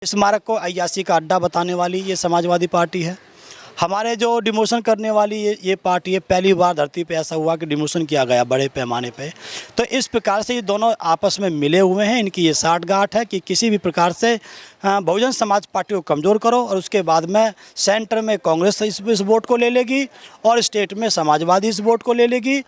स्मारक को अय्याशी का अड्डा बताने वाली ये समाजवादी पार्टी है। हमारे जो डिमोशन करने वाली ये पार्टी है। पहली बार धरती पे ऐसा हुआ कि डिमोशन किया गया बड़े पैमाने पे। तो इस प्रकार से ये दोनों आपस में मिले हुए हैं। इनकी ये साठगांठ है कि किसी भी प्रकार से बहुजन समाज पार्टी को कमज़ोर करो और उसके बाद में सेंटर में कांग्रेस इस वोट को ले लेगी और स्टेट में समाजवादी इस वोट को ले लेगी।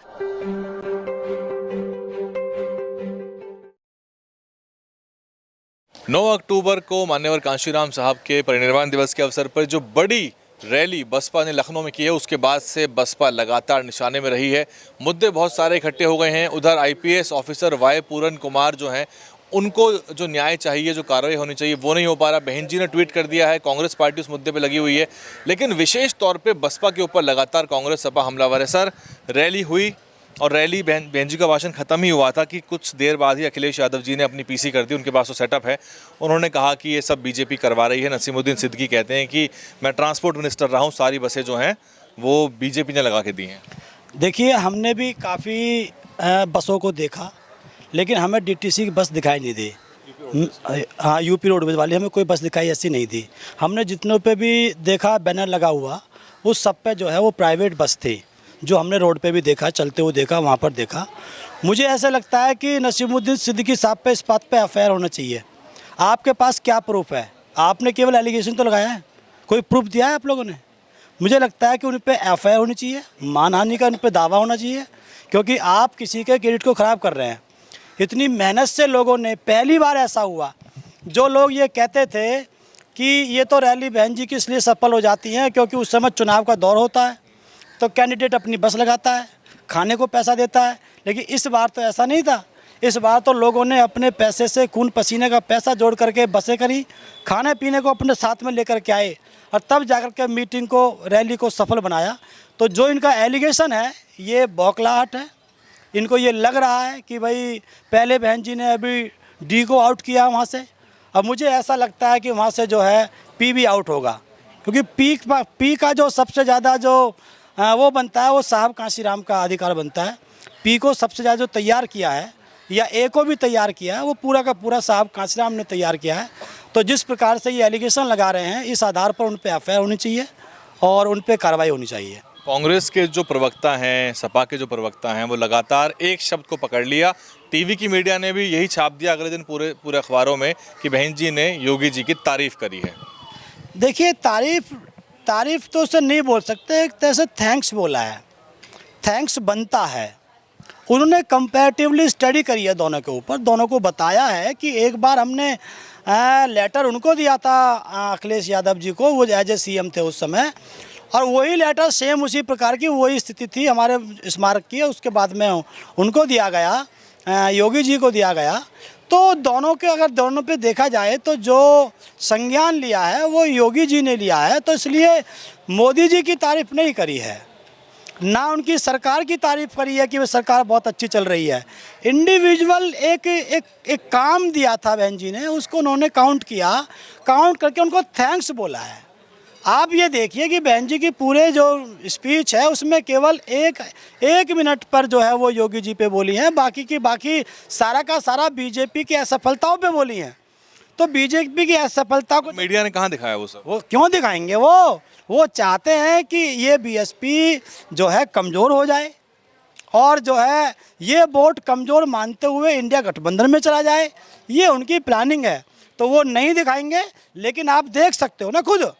9 अक्टूबर को मान्यवर कांशीराम साहब के परिनिर्वाण दिवस के अवसर पर जो बड़ी रैली बसपा ने लखनऊ में की है, उसके बाद से बसपा लगातार निशाने में रही है। मुद्दे बहुत सारे इकट्ठे हो गए हैं। उधर आईपीएस ऑफिसर वाई पूरन कुमार जो हैं, उनको जो न्याय चाहिए, जो कार्रवाई होनी चाहिए, वो नहीं हो पा रहा। बहन जी ने ट्वीट कर दिया है, कांग्रेस पार्टी उस मुद्दे पे लगी हुई है। लेकिन विशेष तौर पे बसपा के ऊपर लगातार कांग्रेस सपा हमलावर है। सर, रैली हुई और रैली बहन जी का भाषण खत्म ही हुआ था कि कुछ देर बाद ही अखिलेश यादव जी ने अपनी पीसी कर दी। उनके पास तो सेटअप है। उन्होंने कहा कि ये सब बीजेपी करवा रही है। नसीमुद्दीन सिद्दीकी कहते हैं कि मैं ट्रांसपोर्ट मिनिस्टर रहा हूँ, सारी बसें जो हैं वो बीजेपी ने लगा के दी हैं। देखिए, हमने भी काफ़ी बसों को देखा, लेकिन हमें डीटीसी की बस दिखाई नहीं दी। हाँ, यूपी रोडवेज वाली हमें कोई बस दिखाई ऐसी नहीं दी। हमने जितनों पे भी देखा बैनर लगा हुआ, उस सब पे जो है वो प्राइवेट बस थी। जो हमने रोड पे भी देखा, चलते हुए देखा, वहाँ पर देखा। मुझे ऐसा लगता है कि नसीमुद्दीन सिद्दीकी साहब पे इस बात पे एफआईआर होना चाहिए। आपके पास क्या प्रूफ है? आपने केवल एलिगेशन तो लगाया है, कोई प्रूफ दिया है आप लोगों ने? मुझे लगता है कि उन पे एफआईआर होनी चाहिए, मानहानि का उन पे दावा होना चाहिए, क्योंकि आप किसी के क्रेडिट को ख़राब कर रहे हैं। इतनी मेहनत से लोगों ने, पहली बार ऐसा हुआ, जो लोग ये कहते थे कि ये तो रैली बहन जी की इसलिए सफल हो जाती हैं क्योंकि उस समय चुनाव का दौर होता है, तो कैंडिडेट अपनी बस लगाता है, खाने को पैसा देता है। लेकिन इस बार तो ऐसा नहीं था। इस बार तो लोगों ने अपने पैसे से, खून पसीने का पैसा जोड़ करके बसें करी, खाने पीने को अपने साथ में लेकर के आए और तब जाकर के मीटिंग को, रैली को सफल बनाया। तो जो इनका एलिगेशन है, ये बौखलाहट है। इनको ये लग रहा है कि भाई पहले बहन जी ने अभी डी को आउट किया वहाँ से, अब मुझे ऐसा लगता है कि वहाँ से जो है पी भी आउट होगा, क्योंकि पी का जो सबसे ज़्यादा जो वो बनता है, वो साहब कांशीराम का अधिकार बनता है। पी को सबसे ज़्यादा जो तैयार किया है, या ए को भी तैयार किया है, वो पूरा का पूरा साहब कांशीराम ने तैयार किया है। तो जिस प्रकार से ये एलिगेशन लगा रहे हैं, इस आधार पर उन पे एफआईआर होनी चाहिए और उन पे कार्रवाई होनी चाहिए। कांग्रेस के जो प्रवक्ता हैं, सपा के जो प्रवक्ता हैं, वो लगातार एक शब्द को पकड़ लिया। टीवी की मीडिया ने भी यही छाप दिया अगले दिन पूरे अखबारों में कि बहन जी ने योगी जी की तारीफ़ करी है। देखिए, तारीफ़ तो उसे नहीं बोल सकते, एक तरह से थैंक्स बोला है। थैंक्स बनता है। उन्होंने कंपैरेटिवली स्टडी करी है दोनों के ऊपर, दोनों को बताया है कि एक बार हमने लेटर उनको दिया था, अखिलेश यादव जी को, वो एज ए सीएम थे उस समय, और वही लेटर सेम उसी प्रकार की वही स्थिति थी हमारे स्मारक की। उसके बाद में उनको दिया गया, योगी जी को दिया गया। तो दोनों के, अगर दोनों पे देखा जाए तो जो संज्ञान लिया है वो योगी जी ने लिया है। तो इसलिए मोदी जी की तारीफ़ नहीं करी है, ना उनकी सरकार की तारीफ़ करी है कि वो सरकार बहुत अच्छी चल रही है। इंडिविजुअल एक काम दिया था बहन जी ने, उसको उन्होंने काउंट किया, काउंट करके उनको थैंक्स बोला है। आप ये देखिए कि बहन जी की पूरे जो स्पीच है उसमें केवल एक मिनट पर जो है वो योगी जी पे बोली हैं, बाकी की बाकी सारा का सारा बीजेपी की असफलताओं पे बोली हैं। तो बीजेपी की असफलता को मीडिया ने कहाँ दिखाया वो सब? वो क्यों दिखाएंगे? वो चाहते हैं कि ये बीएसपी जो है कमज़ोर हो जाए और जो है ये वोट कमज़ोर मानते हुए इंडिया गठबंधन में चला जाए। ये उनकी प्लानिंग है, तो वो नहीं दिखाएंगे। लेकिन आप देख सकते हो ना खुद,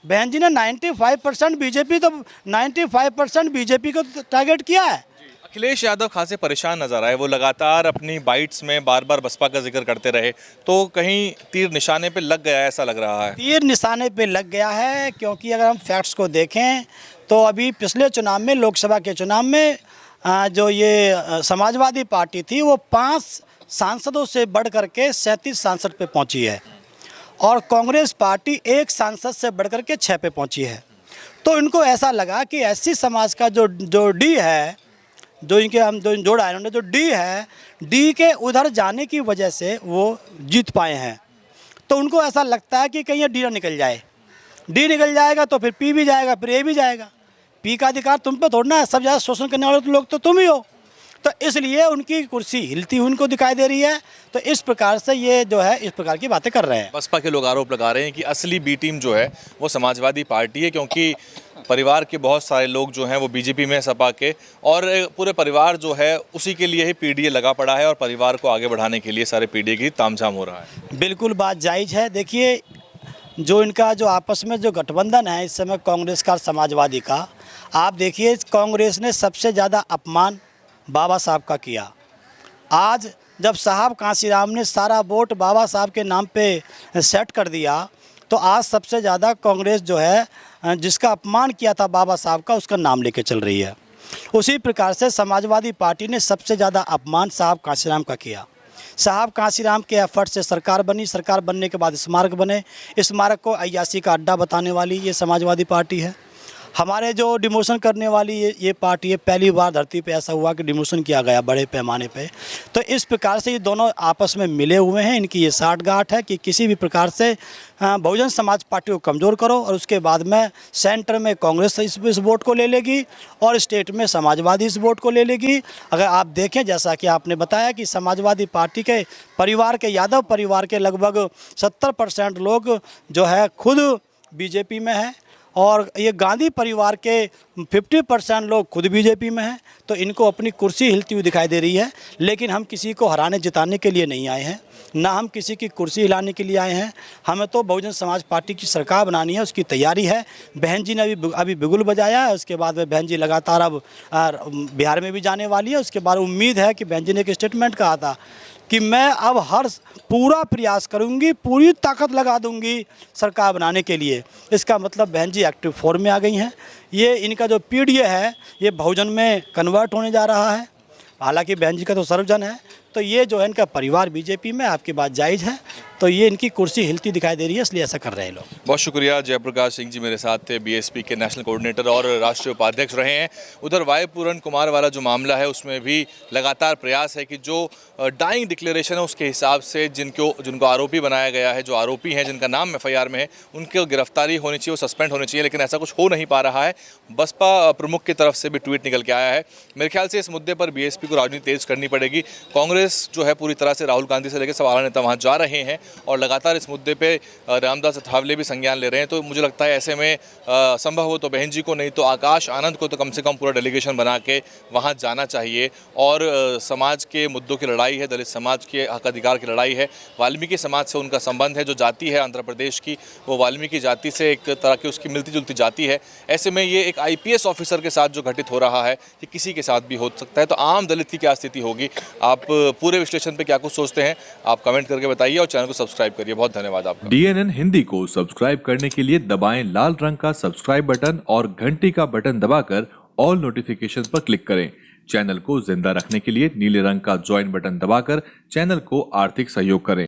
बहन जी ने 95% बीजेपी, तो 95% बीजेपी को टारगेट किया है। अखिलेश यादव खासे परेशान नजर आए। वो लगातार अपनी बाइट्स में बार बार बसपा का जिक्र करते रहे, तो कहीं तीर निशाने पे लग गया, ऐसा लग रहा है। तीर निशाने पे लग गया है, क्योंकि अगर हम फैक्ट्स को देखें तो अभी पिछले चुनाव में, लोकसभा के चुनाव में, जो ये समाजवादी पार्टी थी वो 5 सांसदों से बढ़ करके 37 सांसद पे पहुंची है, और कांग्रेस पार्टी 1 सांसद से बढ़ करके 6 पे पहुंची है। तो इनको ऐसा लगा कि एससी समाज का जो डी है, जो इनके हम जो जोड़ा है उन्होंने, जो डी है, डी के उधर जाने की वजह से वो जीत पाए हैं। तो उनको ऐसा लगता है कि कहीं ये डी ना निकल जाए। डी निकल जाएगा तो फिर पी भी जाएगा, फिर ए भी जाएगा। पी का अधिकार तुम पे थोड़ा ना है, सब ज़्यादा शोषण करने वाले लोग तो तुम ही हो। तो इसलिए उनकी कुर्सी हिलती हुई उनको दिखाई दे रही है। तो इस प्रकार से ये जो है इस प्रकार की बातें कर रहे हैं। बसपा के लोग आरोप लगा रहे हैं कि असली बी टीम जो है वो समाजवादी पार्टी है, क्योंकि परिवार के बहुत सारे लोग जो हैं वो बीजेपी में, सपा के, और पूरे परिवार जो है उसी के लिए ही पीडीए लगा पड़ा है और परिवार को आगे बढ़ाने के लिए सारे पीडीए की तामझाम हो रहा है। बिल्कुल बात जायज़ है। देखिए, जो इनका जो आपस में जो गठबंधन है इस समय कांग्रेस का, समाजवादी का, आप देखिए कांग्रेस ने सबसे ज़्यादा अपमान बाबा साहब का किया। आज जब साहब कांशीराम ने सारा वोट बाबा साहब के नाम पे सेट कर दिया, तो आज सबसे ज़्यादा कांग्रेस जो है जिसका अपमान किया था बाबा साहब का, उसका नाम लेके चल रही है। उसी प्रकार से समाजवादी पार्टी ने सबसे ज़्यादा अपमान साहब कांशीराम का किया। साहब कांशीराम के एफर्ट से सरकार बनी, सरकार बनने के बाद स्मारक बने, स्मारक को अय्याशी का अड्डा बताने वाली ये समाजवादी पार्टी है। हमारे जो डिमोशन करने वाली ये पार्टी है, पहली बार धरती पे ऐसा हुआ कि डिमोशन किया गया बड़े पैमाने पे। तो इस प्रकार से ये दोनों आपस में मिले हुए हैं। इनकी ये साठगांठ है कि किसी भी प्रकार से बहुजन समाज पार्टी को कमज़ोर करो और उसके बाद में सेंटर में कांग्रेस इस वोट को ले लेगी और स्टेट में समाजवादी इस वोट को ले लेगी। अगर आप देखें, जैसा कि आपने बताया कि समाजवादी पार्टी के परिवार के, यादव परिवार के लगभग 70% लोग जो है खुद बीजेपी में हैं और ये गांधी परिवार के 50% लोग खुद बीजेपी में हैं। तो इनको अपनी कुर्सी हिलती हुई दिखाई दे रही है। लेकिन हम किसी को हराने जिताने के लिए नहीं आए हैं, ना हम किसी की कुर्सी हिलाने के लिए आए हैं। हमें तो बहुजन समाज पार्टी की सरकार बनानी है, उसकी तैयारी है। बहन जी ने अभी बिगुल बजाया है, उसके बाद में बहन जी लगातार अब बिहार में भी जाने वाली है। उसके बाद उम्मीद है कि बहन जी ने एक स्टेटमेंट कहा था कि मैं अब पूरा प्रयास करूंगी, पूरी ताकत लगा दूंगी सरकार बनाने के लिए। इसका मतलब बहन जी एक्टिव फॉर्म में आ गई हैं। ये इनका जो पीडीए है ये बहुजन में कन्वर्ट होने जा रहा है। हालांकि बहन जी का तो सर्वजन है, तो ये जो है इनका परिवार बीजेपी में, आपकी बात जायज़ है। तो ये इनकी कुर्सी हिलती दिखाई दे रही है, इसलिए ऐसा कर रहे हैं लोग। बहुत शुक्रिया। जयप्रकाश सिंह जी मेरे साथ थे, बीएसपी के नेशनल कोऑर्डिनेटर और राष्ट्रीय उपाध्यक्ष रहे हैं। उधर वाई पूरन कुमार वाला जो मामला है उसमें भी लगातार प्रयास है कि जो डाइंग डिक्लेरेशन है उसके हिसाब से जिनको आरोपी बनाया गया है, जो आरोपी हैं जिनका नाम एफआईआर में है, उनकी गिरफ्तारी होनी चाहिए, वो सस्पेंड होनी चाहिए। लेकिन ऐसा कुछ हो नहीं पा रहा है। बसपा प्रमुख की तरफ से भी ट्वीट निकल के आया है। मेरे ख्याल से इस मुद्दे पर बीएसपी को राजनीति तेज करनी पड़ेगी। कांग्रेस जो है पूरी तरह से राहुल गांधी से लेकर सब आला नेता वहाँ जा रहे हैं और लगातार इस मुद्दे पे रामदास अठावले भी संज्ञान ले रहे हैं। तो मुझे लगता है ऐसे में संभव हो तो बहन जी को, नहीं तो आकाश आनंद को तो कम से कम पूरा डेलीगेशन बना के वहाँ जाना चाहिए। और समाज के मुद्दों की लड़ाई है, दलित समाज के हक अधिकार की लड़ाई है। वाल्मीकि समाज से उनका संबंध है। जो जाति है आंध्र प्रदेश की, वो वाल्मीकि जाति से एक तरह की उसकी मिलती जुलती जाति है। ऐसे में ये एक IPS ऑफिसर के साथ जो घटित हो रहा है ये किसी के साथ भी हो सकता है। तो आम दलित की क्या स्थिति होगी? आप पूरे विश्लेषण पे क्या कुछ सोचते हैं आप कमेंट करके बताइए और चैनल को सब्सक्राइब करिए। बहुत धन्यवाद आपका। DNN हिंदी को सब्सक्राइब करने के लिए दबाएं लाल रंग का सब्सक्राइब बटन और घंटी का बटन दबाकर ऑल नोटिफिकेशन पर क्लिक करें। चैनल को जिंदा रखने के लिए नीले रंग का ज्वाइन बटन दबाकर चैनल को आर्थिक सहयोग करें।